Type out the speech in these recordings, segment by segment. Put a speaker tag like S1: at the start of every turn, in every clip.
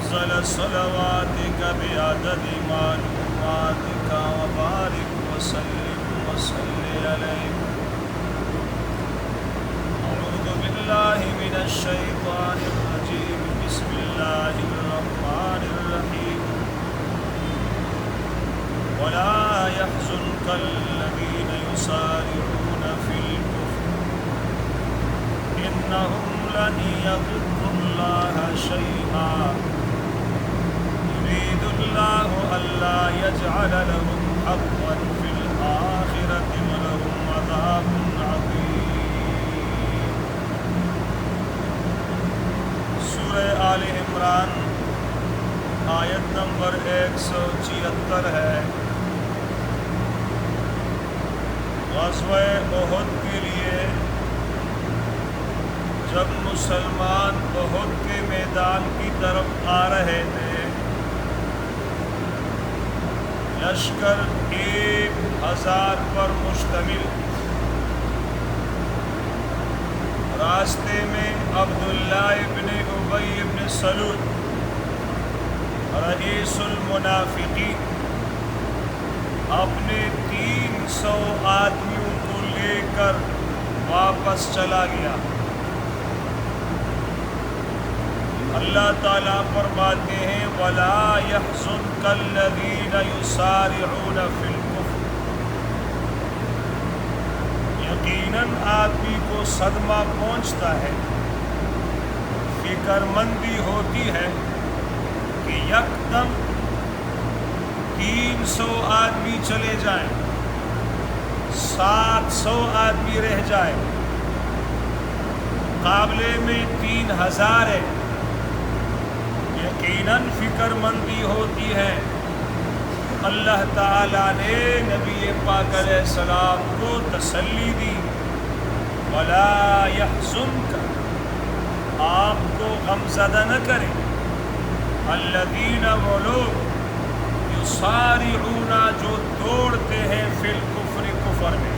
S1: أفضل صلواتك بعدد معلوماتك وبارك وسلم وصل عليه. أعوذ بالله من الشيطان الرجيم. بسم الله الرحمن الرحيم. ولا يحزنك الذين يسارعون في الكفر إنهم لن يضروا الله شيئا يريد الله ألا يجعل لهم حظا في الآخرة ولهم عذاب عظيم. سورہ آل عمران آیت نمبر 176 ہے. غزوہ احد کے لیے جب مسلمان احد کے میدان کی طرف آ رہے تھے، لشکر 1000 پر مشتمل. راستے میں عبداللہ ابن ابی ابن سلول رئیس المنافقین اپنے 300 آدمیوں کو لے کر واپس چلا گیا. اللہ تعالیٰ فرماتے ہیں وَلَا يَحْزُنْكَ الَّذِينَ يُسَارِعُونَ فِي الْكُفْرِ. یقیناً آدمی کو صدمہ پہنچتا ہے، فکر مندی ہوتی ہے کہ یکدم 300 آدمی چلے جائیں، 700 آدمی رہ جائے، مقابلے میں 3000 ہے. یقیناً فکر مندی ہوتی ہے. اللہ تعالیٰ نے نبی پاک علیہ السلام کو تسلی دی. وَلَا يَحْزُنْكَ، آپ کو غمزدہ نہ کرے، الذین وہ لوگ یسارعون جو دوڑتے ہیں فی الکفر، کفر میں.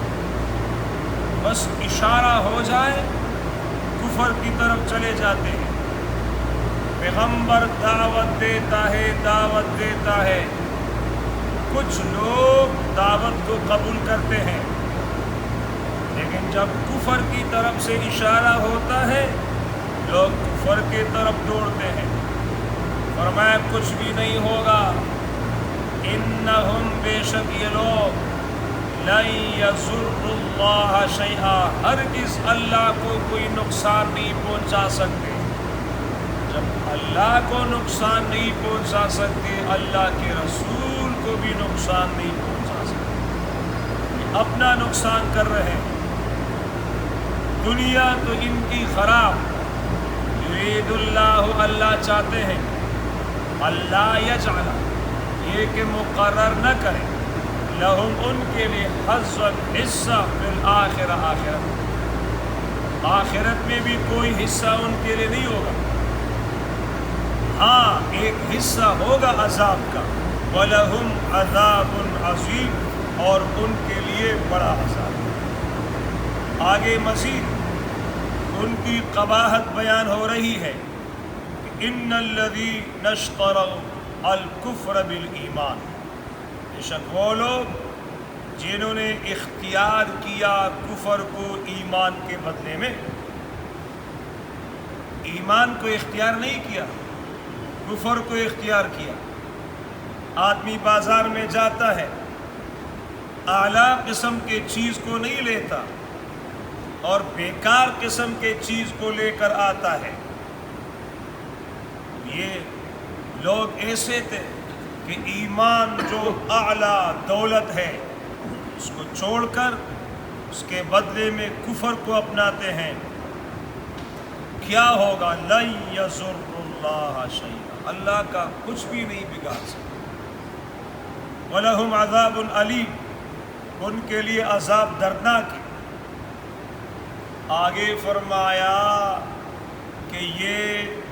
S1: بس اشارہ ہو جائے کفر کی طرف چلے جاتے ہیں. پیغمبر دعوت دیتا ہے، کچھ لوگ دعوت کو قبول کرتے ہیں، لیکن جب کفر کی طرف سے اشارہ ہوتا ہے لوگ کفر کی طرف دوڑتے ہیں. فرمایا کچھ بھی نہیں ہوگا. انہم، بے شک یہ لوگ، لن یضروا اللہ شیئا، ہرگز اللہ کو کوئی نقصان نہیں پہنچا سکتے. جب اللہ کو نقصان نہیں پہنچا سکتے، اللہ کے رسول کو بھی نقصان نہیں پہنچا سکتے. اپنا نقصان کر رہے ہیں. دنیا تو ان کی خراب. یرید اللہ، اللہ چاہتے ہیں، اللہ یجعل، یہ کہ مقرر نہ کرے، لہم، ان کے لیے، حظًا، حصہ، فی الآخرہ، آخرت میں بھی کوئی حصہ ان کے لیے نہیں ہوگا. ہاں ایک حصہ ہوگا عذاب کا. وَلَهُمْ عَذَابٌ عَظِيمٌ، اور ان کے لیے بڑا عذاب. آگے مزید ان کی قباحت بیان ہو رہی ہے کہ ان الذین اشتروا الکفر بالایمان، بے شک وہ لوگ جنہوں نے اختیار کیا کفر کو ایمان کے بدلے میں. ایمان کو اختیار نہیں کیا، کفر کو اختیار کیا. آدمی بازار میں جاتا ہے، اعلیٰ قسم کے چیز کو نہیں لیتا اور بیکار قسم کے چیز کو لے کر آتا ہے. یہ لوگ ایسے تھے کہ ایمان جو اعلیٰ دولت ہے اس کو چھوڑ کر اس کے بدلے میں کفر کو اپناتے ہیں. کیا ہوگا؟ لن یضروا اللہ شیئا، اللہ کا کچھ بھی نہیں بگاڑ سکتا. وَلَهُمْ عَذَابٌ عَلِيمٌ، ان کے لیے عذاب دردناک ہے. آگے فرمایا کہ یہ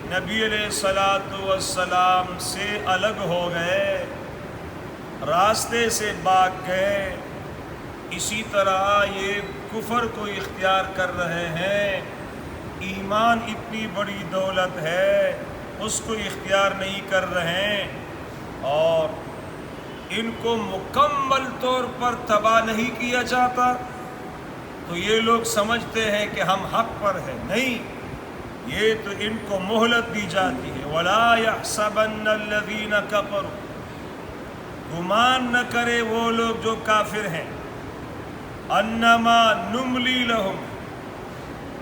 S1: نبی علیہ السلام سے الگ ہو گئے، راستے سے بھاگ گئے، اسی طرح یہ کفر کو اختیار کر رہے ہیں. ایمان اتنی بڑی دولت ہے اس کو اختیار نہیں کر رہے ہیں اور ان کو مکمل طور پر تباہ نہیں کیا جاتا تو یہ لوگ سمجھتے ہیں کہ ہم حق پر ہیں. نہیں، یہ تو ان کو مہلت دی جاتی ہے. وَلَا يَحْسَبَنَّ الَّذِينَ كَفَرُوا، گمان نہ کرے وہ لوگ جو کافر ہیں، انما نملی لہم،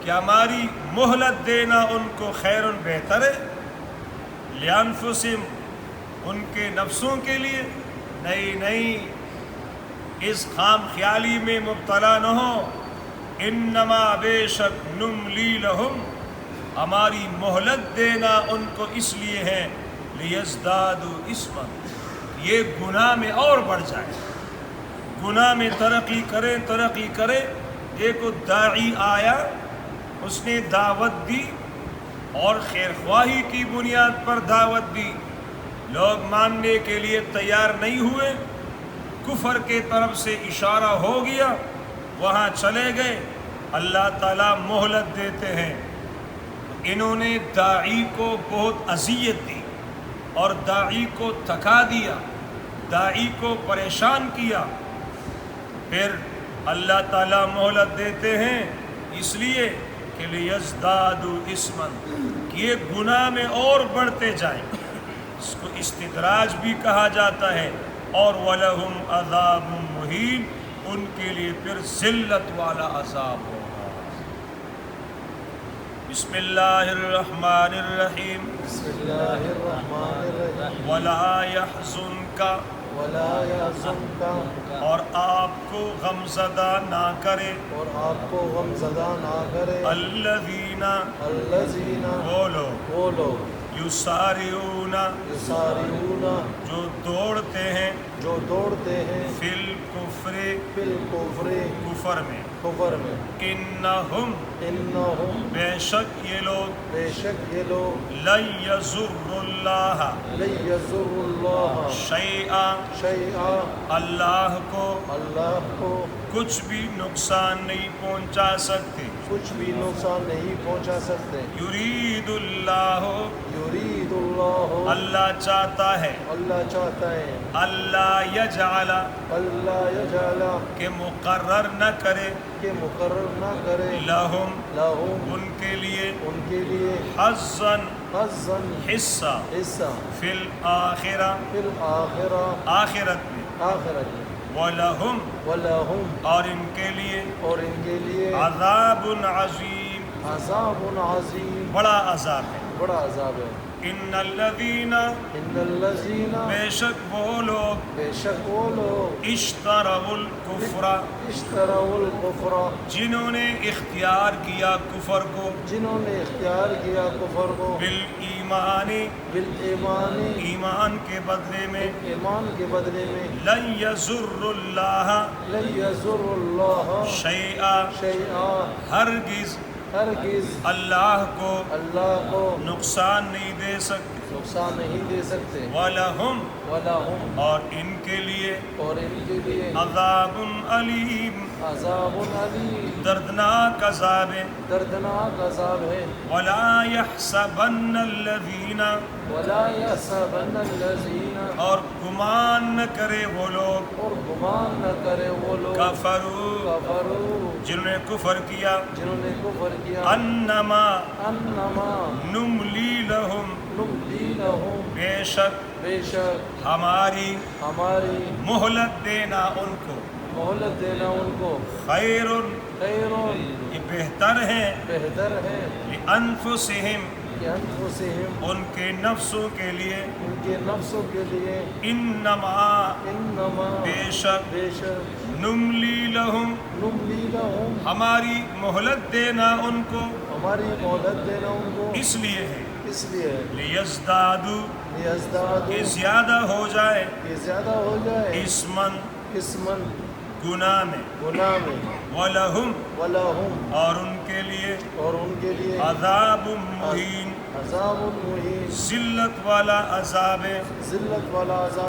S1: کہ ہماری مہلت دینا ان کو خیر بہتر ہے، لِأَنفُسِهِمْ، ان کے نفسوں کے لیے. نہیں، اس خام خیالی میں مبتلا نہ ہو. انما بے شک نملی لہم، ہماری مہلت دینا ان کو اس لیے ہے لیزدادوا اثما، یہ گناہ میں اور بڑھ جائے، گناہ میں ترقی کرے. دیکھو داعی آیا، اس نے دعوت دی اور خیرخواہی کی بنیاد پر دعوت دی. لوگ ماننے کے لیے تیار نہیں ہوئے، کفر کے طرف سے اشارہ ہو گیا، وہاں چلے گئے. اللہ تعالیٰ مہلت دیتے ہیں. انہوں نے داعی کو بہت اذیت دی اور داعی کو تھکا دیا، داعی کو پریشان کیا. پھر اللہ تعالیٰ مہلت دیتے ہیں اس لیے کہ لیزدادوا اثما، کہ یہ گناہ میں اور بڑھتے جائیں. اس کو استدراج بھی کہا جاتا ہے. اور وَلَهُمْ عَذَابٌ مُّهِينٌ، ان کے لیے پھر ذلت والا عذاب ہوگا. بسم اللہ الرحمن الرحیم.
S2: بسم اللہ الرحمن الرحیم.
S1: وَلَا يَحْزُنْكَ،
S2: وَلَا يَحْزُنْكَ،
S1: اور آپ کو غمزدہ نہ کرے،
S2: اور آپ کو غم زدہ نہ کرے،
S1: الذین،
S2: الذین،
S1: وہ لوگ، یسارعون،
S2: یسارعون،
S1: جو دوڑتے ہیں،
S2: جو دوڑتے ہیں،
S1: فی الکفر،
S2: فی الکفر،
S1: کفر میں،
S2: کفر میں،
S1: انہم،
S2: انہم،
S1: بے شک یہ لوگ،
S2: بے شک یہ لوگ،
S1: لن یضروا اللہ
S2: لن یضروا اللہ
S1: شیئا،
S2: شیئا،
S1: اللہ کو
S2: اللہ کو
S1: کچھ بھی نقصان نہیں پہنچا سکتے.
S2: کچھ بھی نقصان نہیں پہنچا سکتے.
S1: یرید اللہ،
S2: یرید اللہ،
S1: اللہ چاہتا ہے،
S2: اللہ چاہتا ہے،
S1: اللہ یجعل،
S2: اللہ یجعل،
S1: کہ مقرر نہ کرے،
S2: کہ مقرر نہ کرے،
S1: لہم،
S2: لہم،
S1: ان کے لیے،
S2: ان کے لیے،
S1: حظاً،
S2: حظاً،
S1: حصہ،
S2: حصہ،
S1: فی الآخرہ،
S2: فی الآخرہ،
S1: آخرت میں،
S2: آخرت میں،
S1: وَلَهُمْ،
S2: وَلَهُمْ،
S1: اور ان کے لیے،
S2: اور ان کے لیے،
S1: عذاب عظیم،
S2: عذاب عظیم،
S1: بڑا عذاب ہے.
S2: بڑا عذاب ہے.
S1: ان الذین،
S2: ان الذین،
S1: بے شک وہ لوگ،
S2: بے شک وہ لوگ،
S1: اشتروا الکفر،
S2: اشتروا الکفر،
S1: جنہوں نے اختیار کیا کفر کو،
S2: جنہوں نے اختیار کیا کفر کو،
S1: بالایمان،
S2: بالایمان،
S1: ایمان کے بدلے میں،
S2: ایمان کے بدلے میں،
S1: لن یضروا اللہ
S2: لن یضروا اللہ
S1: شیئا،
S2: شیئا،
S1: ہرگز
S2: ہرگز
S1: اللہ کو
S2: اللہ کو
S1: نقصان نہیں دے سکتے.
S2: نقصان نہیں دے سکتے.
S1: وَلَهُمْ،
S2: وَلَهُمْ،
S1: اور ان کے لیے،
S2: اور ان کے لیے،
S1: عذاب علیم،
S2: عذاب علیم،
S1: دردناک عذاب ہے.
S2: دردناک عذاب ہے.
S1: وَلَا يَحْسَبَنَّ الَّذِينَ،
S2: وَلَا يَحْسَبَنَّ الَّذِينَ،
S1: اور گمان نہ کرے وہ لوگ،
S2: اور گمان نہ کرے وہ لوگ،
S1: کفروا،
S2: کفروا،
S1: جنہوں نے کفر کیا،
S2: جنہوں نے کفر کیا،
S1: انما
S2: انما
S1: نملی لہم،
S2: نملی لہم،
S1: بے شک
S2: بے شک
S1: ہماری
S2: ہماری
S1: مہلت دینا ان کو،
S2: مہلت دینا ان کو،
S1: خیر،
S2: خیر،
S1: یہ بہتر ہے،
S2: بہتر ہے،
S1: لانفسہم،
S2: کہ انفسہم،
S1: ان کے نفسوں کے لیے،
S2: ان کے نفسوں کے لیے،
S1: انما،
S2: انما،
S1: بے شک،
S2: بے شک،
S1: نملی لہم،
S2: نملی لہم،
S1: ہماری مہلت دینا ان کو،
S2: ہماری مہلت دینا ان کو،
S1: اس لیے ہے،
S2: اس لیے
S1: لیزدادوا،
S2: لیزدادوا،
S1: کہ زیادہ ہو جائے،
S2: کہ زیادہ ہو جائے،
S1: اسمن،
S2: اسمن،
S1: گناہ میں،
S2: گناہ میں،
S1: وَلَهُمْ،
S2: وَلَهُمْ،
S1: اور ان کے لیے،
S2: اور ان کے لیے،
S1: عذاب مہین،
S2: عذاب مہین،
S1: ذلت والا عذاب ہے.
S2: ذلت والا عذاب